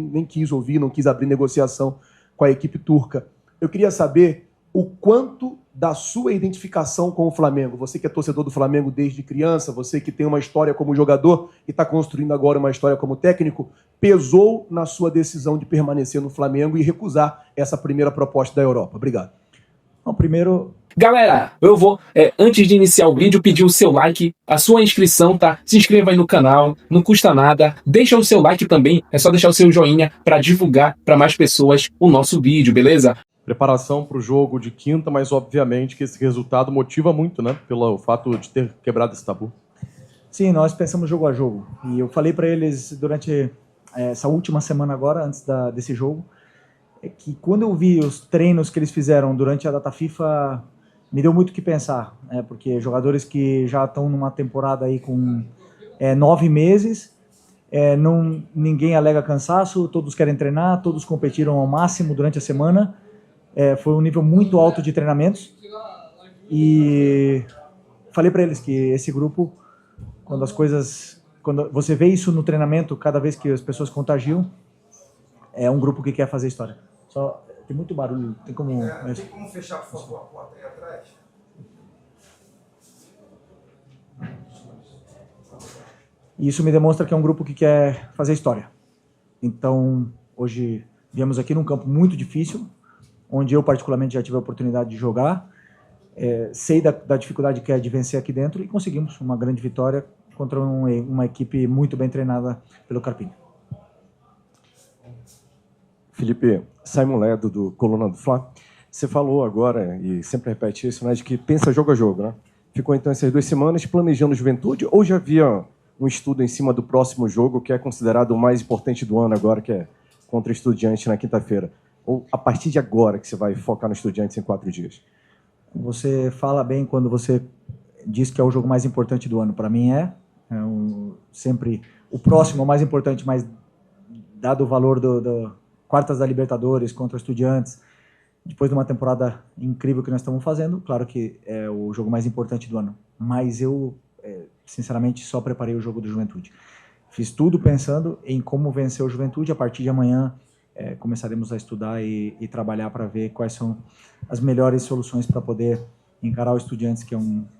nem quis ouvir, não quis abrir negociação com a equipe turca. Eu queria saber o quanto da sua identificação com o Flamengo, você que é torcedor do Flamengo desde criança, você que tem uma história como jogador e está construindo agora uma história como técnico, pesou na sua decisão de permanecer no Flamengo e recusar essa primeira proposta da Europa. Obrigado. Bom, primeiro... Galera, eu vou, antes de iniciar o vídeo, pedir o seu like, a sua inscrição, tá? Se inscreva aí no canal, não custa nada. Deixa o seu like também, é só deixar o seu joinha para divulgar para mais pessoas o nosso vídeo, beleza? Preparação para o jogo de quinta, mas obviamente que esse resultado motiva muito, né? Pelo fato de ter quebrado esse tabu. Sim, nós pensamos jogo a jogo. E eu falei para eles durante essa última semana agora, antes desse jogo, que quando eu vi os treinos que eles fizeram durante a data FIFA, me deu muito o que pensar, porque jogadores que já estão numa temporada aí com 9 meses, ninguém alega cansaço, todos querem treinar, todos competiram ao máximo durante a semana, foi um nível muito alto de treinamentos, e falei para eles que esse grupo, quando você vê isso no treinamento, cada vez que as pessoas contagiam, é um grupo que quer fazer história. Só tem muito barulho, tem como... Tem como fechar, por favor, a porta aí atrás? E isso me demonstra que é um grupo que quer fazer história. Então, hoje viemos aqui num campo muito difícil, onde eu particularmente já tive a oportunidade de jogar, sei da dificuldade que é de vencer aqui dentro e conseguimos uma grande vitória contra uma equipe muito bem treinada pelo Carpini. Felipe, Simon Ledo, do Coluna do Fla. Você falou agora, e sempre repete isso, né, de que pensa jogo a jogo, né? Ficou então essas 2 semanas planejando Juventude ou já havia um estudo em cima do próximo jogo, que é considerado o mais importante do ano agora, que é contra o Estudiantes na quinta-feira? Ou a partir de agora que você vai focar no Estudiantes em 4 dias? Você fala bem quando você diz que é o jogo mais importante do ano. Para mim sempre o próximo é o mais importante, mas dado o valor do quartas da Libertadores contra Estudiantes, depois de uma temporada incrível que nós estamos fazendo, claro que é o jogo mais importante do ano. Mas eu, sinceramente, só preparei o jogo do Juventude. Fiz tudo pensando em como vencer o Juventude. A partir de amanhã começaremos a estudar e trabalhar para ver quais são as melhores soluções para poder encarar o Estudiantes, que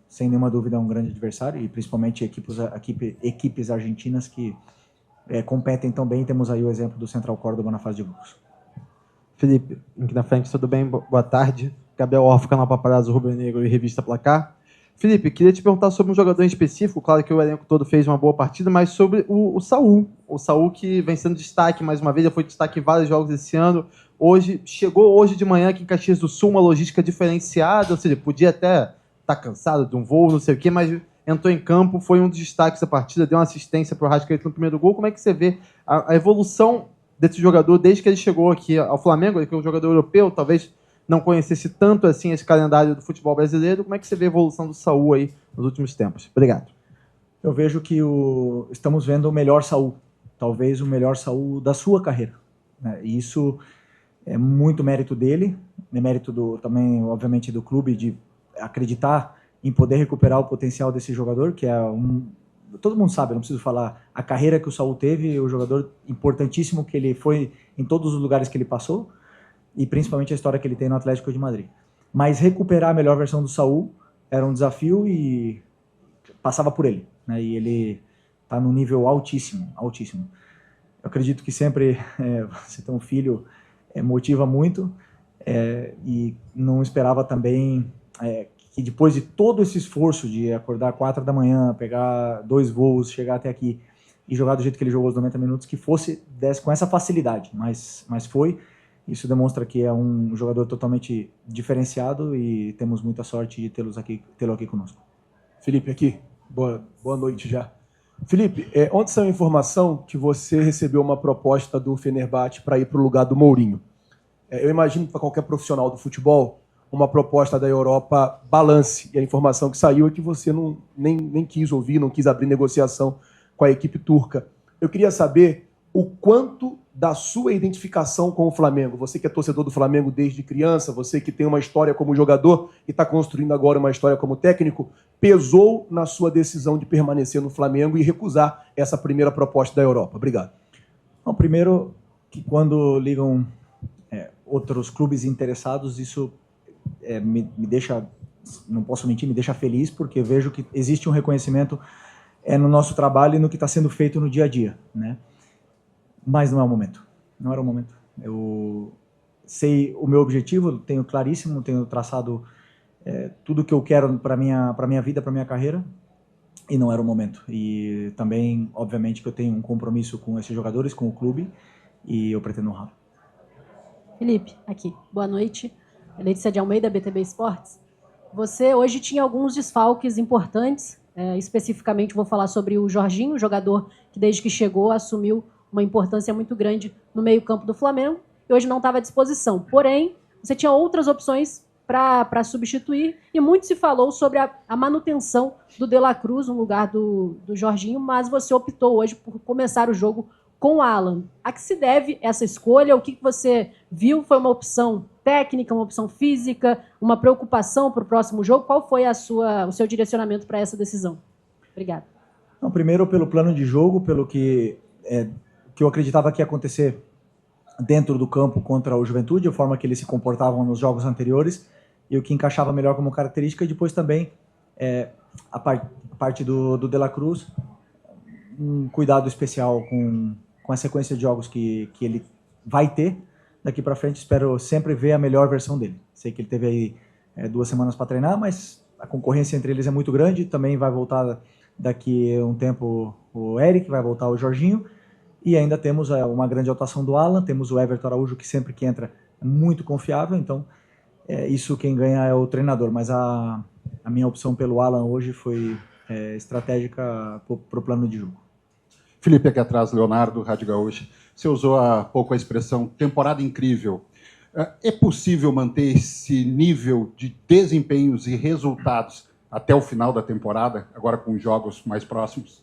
sem nenhuma dúvida é um grande adversário, e principalmente equipes argentinas que competem tão bem. Temos aí o exemplo do Central Córdoba na fase de grupos. Felipe, aqui na frente, tudo bem? Boa tarde. Gabriel Orff, canal Paparazzo Rubro Negro e Revista Placar. Felipe, queria te perguntar sobre um jogador em específico, claro que o elenco todo fez uma boa partida, mas sobre o Saul. O Saul que vem sendo destaque mais uma vez, já foi destaque em vários jogos esse ano. Chegou hoje de manhã aqui em Caxias do Sul, uma logística diferenciada, ou seja, podia até estar cansado de um voo, não sei o quê, mas entrou em campo, foi um dos destaques da partida, deu uma assistência para o Arrascaeta no primeiro gol. Como é que você vê a evolução desse jogador desde que ele chegou aqui ao Flamengo, que é um jogador europeu, talvez não conhecesse tanto assim esse calendário do futebol brasileiro? Como é que você vê a evolução do Saul aí nos últimos tempos? Obrigado. Eu vejo que estamos vendo o melhor Saul, talvez o melhor Saul da sua carreira, né? E isso é muito mérito dele, é mérito também, obviamente, do clube de acreditar em poder recuperar o potencial desse jogador, que todo mundo sabe, não preciso falar a carreira que o Saul teve, o jogador importantíssimo que ele foi em todos os lugares que ele passou, e principalmente a história que ele tem no Atlético de Madrid. Mas recuperar a melhor versão do Saul era um desafio e passava por ele, né? E ele está num nível altíssimo, altíssimo. Eu acredito que sempre você ter um filho motiva muito, e não esperava também que depois de todo esse esforço de acordar 4 da manhã, pegar 2 voos, chegar até aqui e jogar do jeito que ele jogou os 90 minutos, que desse com essa facilidade, mas foi. Isso demonstra que é um jogador totalmente diferenciado e temos muita sorte de tê-lo aqui conosco. Felipe, aqui. Boa noite já. Felipe, ontem saiu a informação que você recebeu uma proposta do Fenerbahçe para ir para o lugar do Mourinho. Eu imagino que para qualquer profissional do futebol, uma proposta da Europa balance. E a informação que saiu é que você nem quis ouvir, não quis abrir negociação com a equipe turca. Eu queria saber o quanto da sua identificação com o Flamengo. Você que é torcedor do Flamengo desde criança, você que tem uma história como jogador e está construindo agora uma história como técnico, pesou na sua decisão de permanecer no Flamengo e recusar essa primeira proposta da Europa? Obrigado. Bom, primeiro, que quando ligam outros clubes interessados, isso me deixa, não posso mentir, me deixa feliz, porque vejo que existe um reconhecimento no nosso trabalho e no que está sendo feito no dia a dia, né? Mas não é o momento. Não era o momento. Eu sei o meu objetivo, tenho claríssimo, tenho traçado tudo que eu quero para minha vida, para minha carreira, e não era o momento. E também, obviamente, que eu tenho um compromisso com esses jogadores, com o clube, e eu pretendo honrar. Felipe, aqui. Boa noite. Letícia de Almeida, BTB Esportes. Você hoje tinha alguns desfalques importantes. Especificamente, vou falar sobre o Jorginho, jogador que desde que chegou assumiu uma importância muito grande no meio-campo do Flamengo e hoje não estava à disposição. Porém, você tinha outras opções para substituir e muito se falou sobre a manutenção do De La Cruz no lugar do Jorginho, mas você optou hoje por começar o jogo com o Alan. A que se deve essa escolha? O que você viu? Foi uma opção técnica, uma opção física, uma preocupação para o próximo jogo? Qual foi o seu direcionamento para essa decisão? Obrigada. Não, primeiro, pelo plano de jogo, pelo que eu acreditava que ia acontecer dentro do campo contra o Juventude, a forma que eles se comportavam nos jogos anteriores, e o que encaixava melhor como característica, e depois também a parte do De La Cruz, um cuidado especial com a sequência de jogos que ele vai ter daqui para frente. Espero sempre ver a melhor versão dele. Sei que ele teve aí 2 semanas para treinar, mas a concorrência entre eles é muito grande. Também vai voltar daqui a um tempo o Eric, vai voltar o Jorginho, e ainda temos uma grande atuação do Alan, temos o Everton Araújo, que sempre que entra é muito confiável, então isso quem ganha é o treinador, mas a minha opção pelo Alan hoje foi estratégica para o plano de jogo. Felipe, aqui atrás, Leonardo, Rádio Gaúcha. Você usou há pouco a expressão temporada incrível. É possível manter esse nível de desempenhos e resultados até o final da temporada, agora com jogos mais próximos?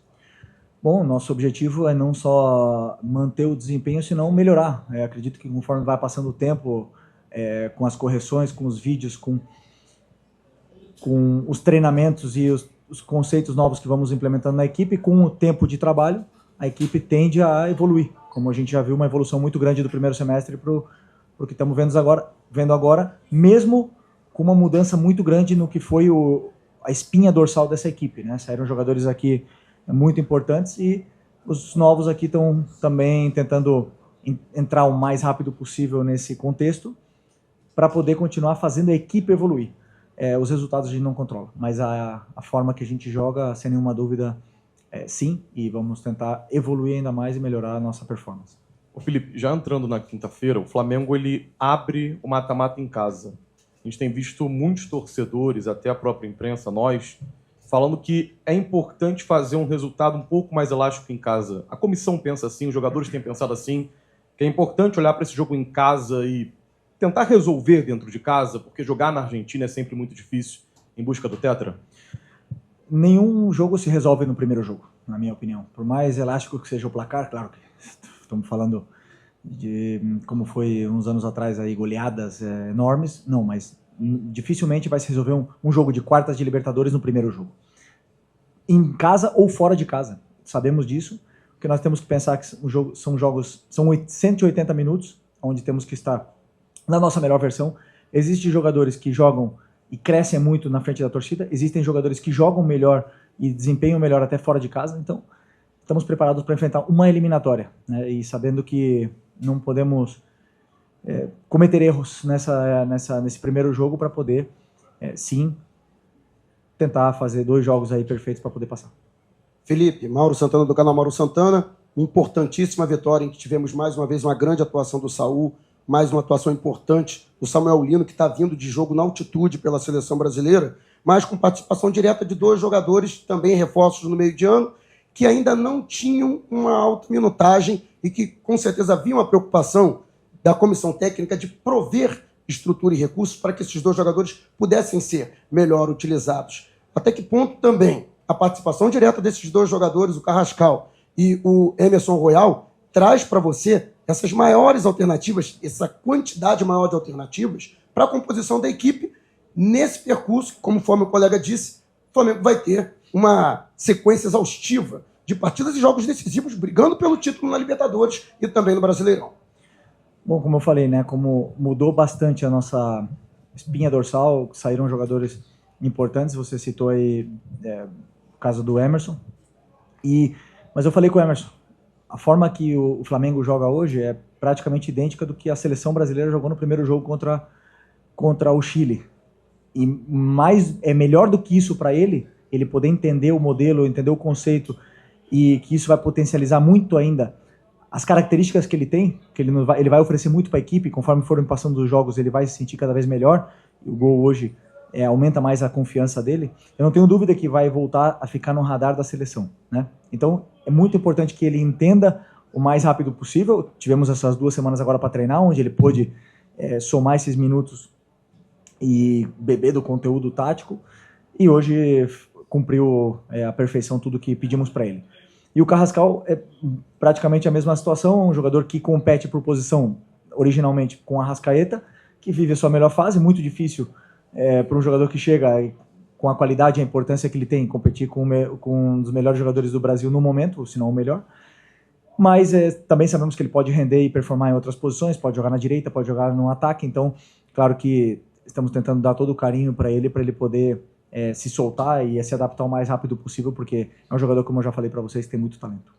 Bom, nosso objetivo é não só manter o desempenho, senão melhorar. Acredito que conforme vai passando o tempo, com as correções, com os vídeos, com os treinamentos e os conceitos novos que vamos implementando na equipe, com o tempo de trabalho, a equipe tende a evoluir. Como a gente já viu, uma evolução muito grande do primeiro semestre para o que estamos vendo agora, mesmo com uma mudança muito grande no que foi a espinha dorsal dessa equipe, né? Saíram jogadores aqui muito importantes e os novos aqui estão também tentando entrar o mais rápido possível nesse contexto para poder continuar fazendo a equipe evoluir. Os resultados a gente não controla, mas a forma que a gente joga, sem nenhuma dúvida, sim, e vamos tentar evoluir ainda mais e melhorar a nossa performance. Ô Felipe, já entrando na quinta-feira, o Flamengo ele abre o mata-mata em casa. A gente tem visto muitos torcedores, até a própria imprensa, nós, falando que é importante fazer um resultado um pouco mais elástico em casa. A comissão pensa assim, os jogadores têm pensado assim, que é importante olhar para esse jogo em casa e tentar resolver dentro de casa, porque jogar na Argentina é sempre muito difícil em busca do Tetra? Nenhum jogo se resolve no primeiro jogo, na minha opinião. Por mais elástico que seja o placar, claro que estamos falando de como foi uns anos atrás, aí, goleadas enormes. Não, mas dificilmente vai se resolver um jogo de quartas de Libertadores no primeiro jogo. Em casa ou fora de casa. Sabemos disso, porque nós temos que pensar que são 180 minutos, onde temos que estar na nossa melhor versão. Existem jogadores que jogam e crescem muito na frente da torcida, existem jogadores que jogam melhor e desempenham melhor até fora de casa, então estamos preparados para enfrentar uma eliminatória, né? E sabendo que não podemos cometer erros nesse primeiro jogo para poder, sim, tentar fazer 2 jogos aí perfeitos para poder passar. Felipe, Mauro Santana do canal Mauro Santana, importantíssima vitória em que tivemos mais uma vez uma grande atuação do Saul, mais uma atuação importante do Samuel Lino, que está vindo de jogo na altitude pela seleção brasileira, mas com participação direta de 2 jogadores, também reforços no meio de ano, que ainda não tinham uma alta minutagem e que com certeza havia uma preocupação da comissão técnica de prover estrutura e recursos para que esses 2 jogadores pudessem ser melhor utilizados. Até que ponto também a participação direta desses 2 jogadores, o Carrascal e o Emerson Royal, traz para você essas maiores alternativas, essa quantidade maior de alternativas para a composição da equipe nesse percurso, conforme o colega disse, o Flamengo vai ter uma sequência exaustiva de partidas e jogos decisivos, brigando pelo título na Libertadores e também no Brasileirão. Bom, como eu falei, né, como mudou bastante a nossa espinha dorsal, saíram jogadores importantes, você citou aí o caso do Emerson, mas eu falei com o Emerson, a forma que o Flamengo joga hoje é praticamente idêntica do que a seleção brasileira jogou no primeiro jogo contra o Chile. E é melhor do que isso para ele poder entender o modelo, entender o conceito, e que isso vai potencializar muito ainda as características que ele tem, que ele vai oferecer muito para a equipe, conforme forem passando os jogos, ele vai se sentir cada vez melhor. O gol hoje aumenta mais a confiança dele. Eu não tenho dúvida que vai voltar a ficar no radar da seleção, né? Então, é muito importante que ele entenda o mais rápido possível. Tivemos essas 2 semanas agora para treinar, onde ele pôde somar esses minutos e beber do conteúdo tático, e hoje cumpriu à perfeição tudo que pedimos para ele. E o Carrascal é praticamente a mesma situação, um jogador que compete por posição originalmente com a Arrascaeta, que vive a sua melhor fase, muito difícil para um jogador que chega com a qualidade e a importância que ele tem, competir com um dos melhores jogadores do Brasil no momento, se não o melhor. Mas também sabemos que ele pode render e performar em outras posições, pode jogar na direita, pode jogar no ataque, então, claro que estamos tentando dar todo o carinho para ele poder se soltar e se adaptar o mais rápido possível, porque é um jogador, como eu já falei para vocês, que tem muito talento.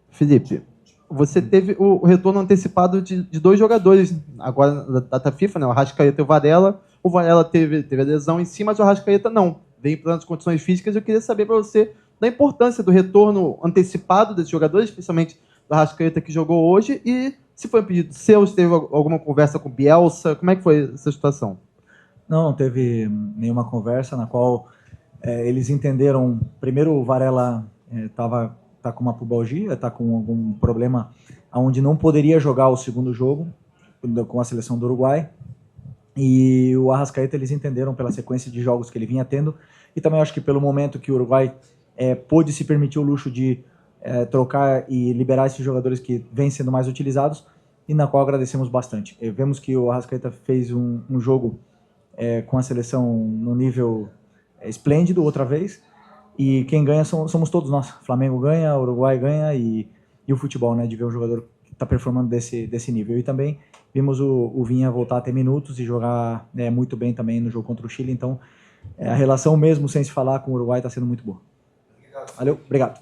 Felipe, você teve o retorno antecipado de 2 jogadores agora da data FIFA, né? O Arrascaeta e o Varela. O Varela teve a lesão em si, mas o Arrascaeta não. Vem para as condições físicas. Eu queria saber para você da importância do retorno antecipado desses jogadores, especialmente do Arrascaeta que jogou hoje, e se foi um pedido seu, se teve alguma conversa com o Bielsa, como é que foi essa situação? Não teve nenhuma conversa na qual eles entenderam. Primeiro, o Varela tá com uma pubalgia, tá com algum problema onde não poderia jogar o segundo jogo com a seleção do Uruguai. E o Arrascaeta, eles entenderam pela sequência de jogos que ele vinha tendo, e também acho que pelo momento que o Uruguai pôde se permitir o luxo de trocar e liberar esses jogadores que vêm sendo mais utilizados, e na qual agradecemos bastante. Vemos que o Arrascaeta fez um jogo com a seleção no nível esplêndido outra vez, e quem ganha somos todos nós. Flamengo ganha, Uruguai ganha, e o futebol, né, de ver um jogador que está performando desse nível. E também vimos o Vinha voltar a ter minutos e jogar muito bem também no jogo contra o Chile, então a relação mesmo sem se falar com o Uruguai está sendo muito boa. Valeu, obrigado.